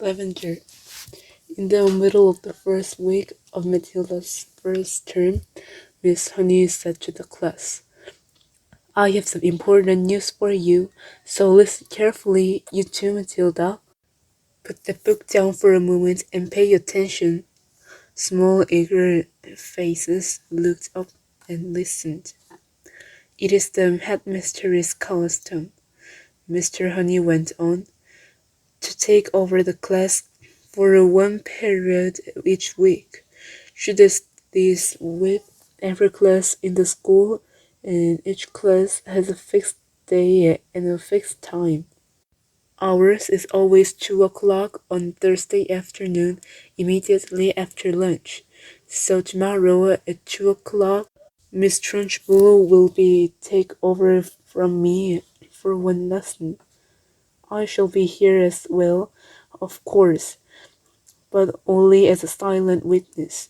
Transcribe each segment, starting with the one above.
Lavender. In the middle of the first week of Matilda's first term, Miss Honey said to the class, "I have some important news for you, so listen carefully, you too, Matilda. Put the book down for a moment and pay attention." Small, eager faces looked up and listened. "It is the headmistress' custom," Mr. Honey went on, "to take over the class for one period each week. She does this with every class in the school, and each class has a fixed day and a fixed time. Ours is always 2 o'clock on Thursday afternoon, immediately after lunch. So tomorrow at 2 o'clock, Miss Trunchbull will be take over from me for one lesson. I shall be here as well, of course, but only as a silent witness.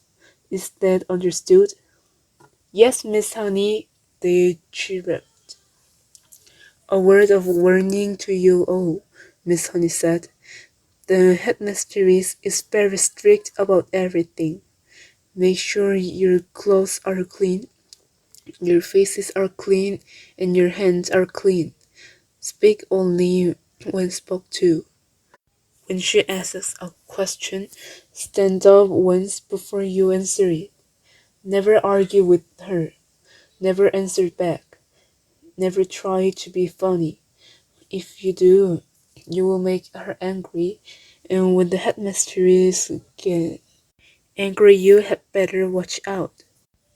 Is that understood?" "Yes, Miss Honey," they chirruped. "A word of warning to you all," Miss Honey said. "The headmistress is very strict about everything. Make sure your clothes are clean, your faces are clean, and your hands are clean. Speak only when spoke to. When she asks a question, stand up once before you answer it. Never argue with her. Never answer back. Never try to be funny. If you do, you will make her angry, and when the headmistress gets angry, you had better watch out."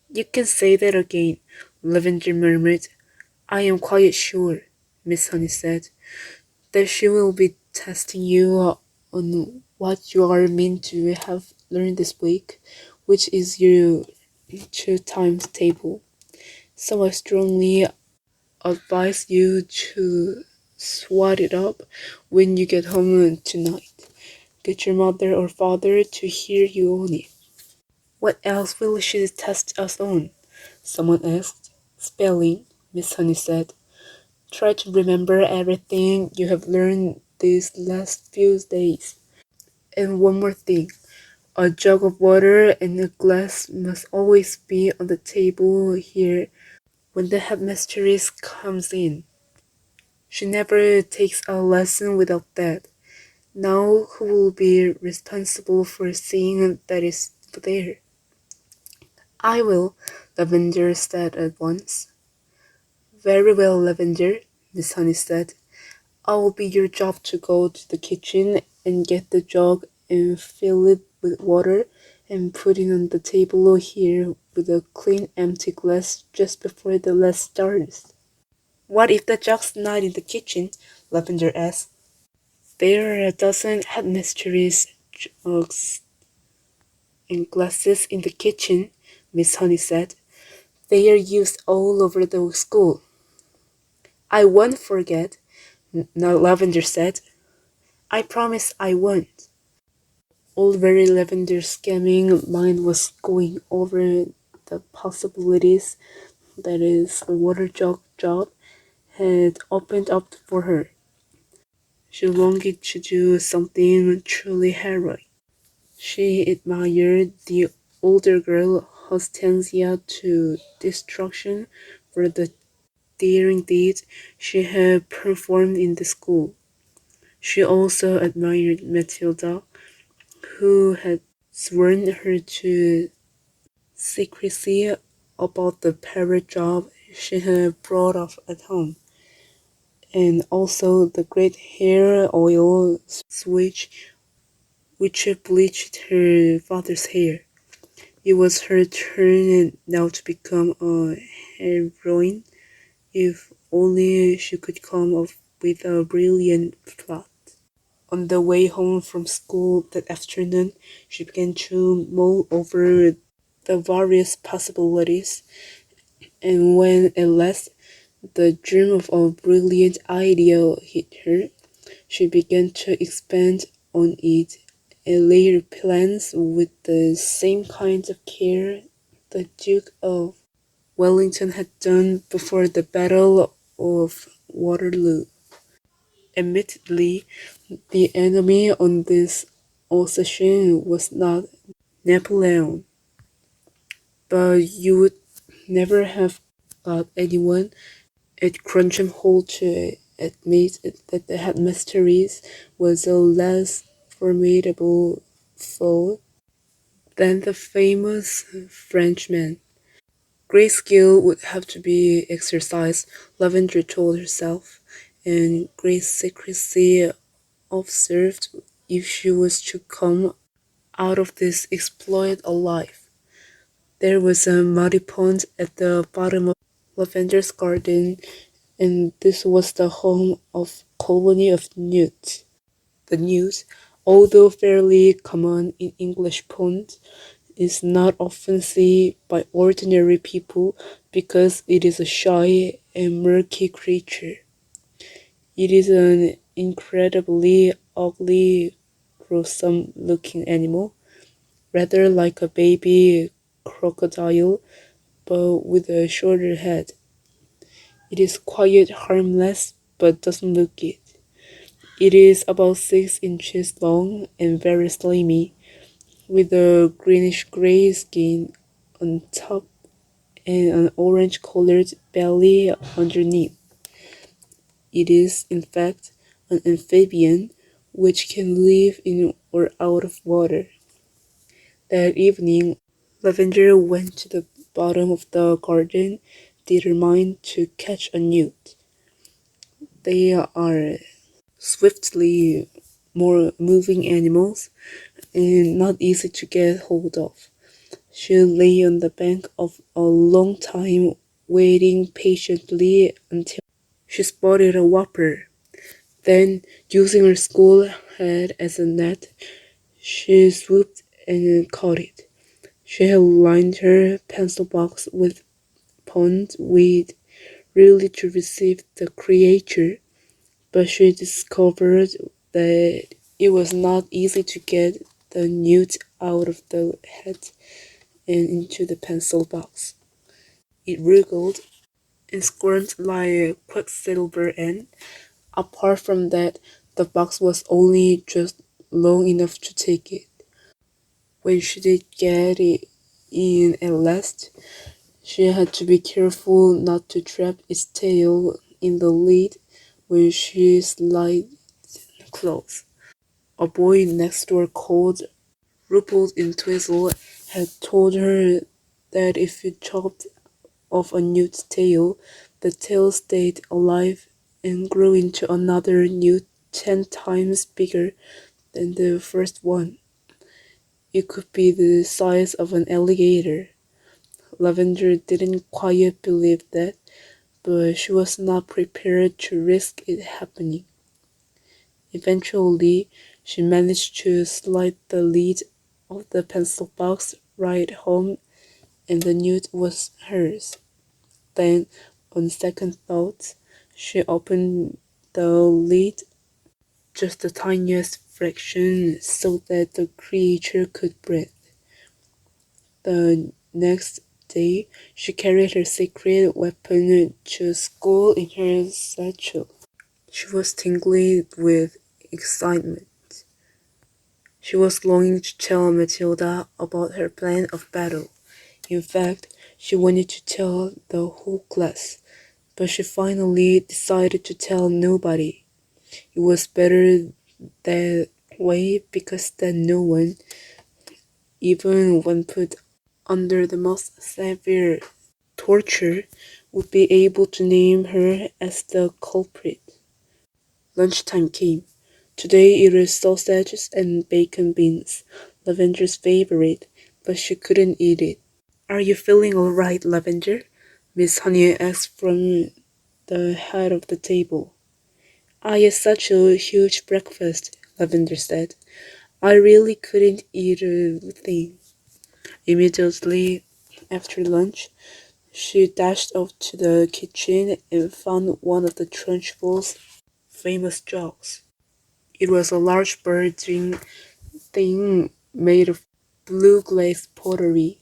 "You can say that again," Lavender murmured. "I am quite sure," Miss Honey said, "that she will be testing you on what you are meant to have learned this week, which is your timetable. So I strongly advise you to swat it up when you get home tonight. Get your mother or father to hear you on it." "What else will she test us on?" someone asked. "Spelling," Miss Honey said. "Try to remember everything you have learned these last few days. And one more thing. A jug of water and a glass must always be on the table here when the headmistress comes in. She never takes a lesson without that. Now who will be responsible for seeing that it's there?" "I will," Lavender said at once. "Very well, Lavender," Miss Honey said. "It will be your job to go to the kitchen and get the jug and fill it with water and put it on the table here with a clean empty glass just before the lesson starts." "What if the jug's not in the kitchen?" Lavender asked. "There are a dozen headmistress jugs and glasses in the kitchen," Miss Honey said. "They are used all over the school." "I won't forget," Lavender said. "I promise I won't." Old Very Lavender's scheming mind was going over the possibilities that his water jug job had opened up for her. She longed to do something truly heroic. She admired the older girl Hortensia to destruction for the daring deed she had performed in the school. She also admired Matilda, who had sworn her to secrecy about the parrot job she had brought off at home, and also the great hair oil switch which had bleached her father's hair. It was her turn now to become a heroine, if only she could come up with a brilliant plot. On the way home from school that afternoon, she began to mull over the various possibilities, and when at last the dream of a brilliant idea hit her, she began to expand on it and lay her plans with the same kind of care the Duke of Wellington had done before the Battle of Waterloo. Admittedly, the enemy on this occasion was not Napoleon, but you would never have got anyone at Trunchbull to admit that the headmistress was a less formidable foe than the famous Frenchman. Great skill would have to be exercised, Lavender told herself, and great secrecy observed if she was to come out of this exploit alive. There was a muddy pond at the bottom of Lavender's garden, and this was the home of a colony of newts. The newt, although fairly common in English ponds, is not often seen by ordinary people because it is a shy and murky creature. It is an incredibly ugly, gruesome looking animal, rather like a baby crocodile but with a shorter head. It is quite harmless but doesn't look it. It is about 6 inches long and very slimy, with a greenish gray skin on top and an orange colored belly underneath. It is, in fact, an amphibian which can live in or out of water. That evening, Lavender went to the bottom of the garden, determined to catch a newt. They are swiftly more moving animals and not easy to get hold of. She lay on the bank of a long time, waiting patiently until she spotted a whopper. Then, using her school head as a net, she swooped and caught it. She had lined her pencil box with pond weed really to receive the creature, but she discovered that it was not easy to get the newt out of the head and into the pencil box. It wriggled and squirmed like a quicksilver, and apart from that, the box was only just long enough to take it. When she did get it in at last, she had to be careful not to trap its tail in the lid when she slid close. A boy next door called Rupert in Twizzle had told her that if you chopped off a newt's tail, the tail stayed alive and grew into another newt 10 times bigger than the first one. It could be the size of an alligator. Lavender didn't quite believe that, but she was not prepared to risk it happening. Eventually, she managed to slide the lid of the pencil box right home, and the newt was hers. Then, on second thoughts, she opened the lid just the tiniest fraction so that the creature could breathe. The next day, she carried her secret weapon to school in her satchel. She was tingling with excitement. She was longing to tell Matilda about her plan of battle. In fact, she wanted to tell the whole class, but she finally decided to tell nobody. It was better that way because then no one, even when put under the most severe torture, would be able to name her as the culprit. Lunchtime came. Today it was sausages and bacon beans, Lavender's favorite, but she couldn't eat it. Are you feeling all right, Lavender? Miss Honey asked from the head of the table. I had such a huge breakfast, Lavender said. I really couldn't eat a thing. Immediately after lunch, she dashed off to the kitchen and found one of the Trunchbull's famous jugs. It was a large birding thing made of blue glazed pottery.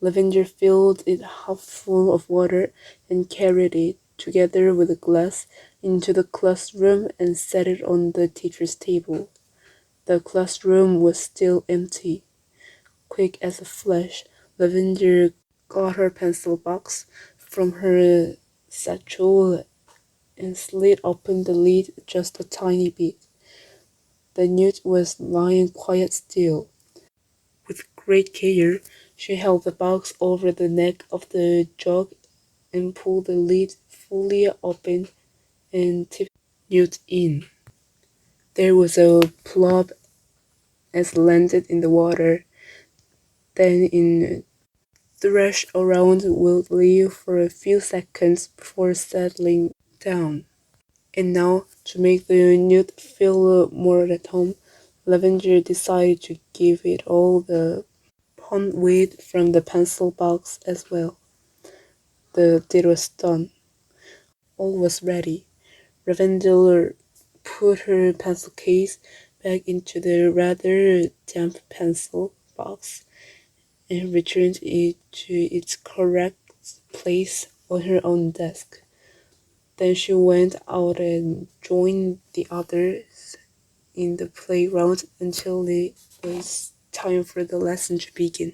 Lavender filled it half full of water and carried it, together with a glass, into the classroom and set it on the teacher's table. The classroom was still empty. Quick as a flash, Lavender got her pencil box from her satchel and slid open the lid just a tiny bit. The newt was lying quite still. With great care, she held the box over the neck of the jug and pulled the lid fully open and tipped the newt in. There was a plop as it landed in the water, then it thrashed around wildly for a few seconds before settling down. And now, to make the newt feel more at home, Lavender decided to give it all the pond weed from the pencil box as well. The deed was done. All was ready. Lavender put her pencil case back into the rather damp pencil box and returned it to its correct place on her own desk. Then she went out and joined the others in the playground until it was time for the lesson to begin.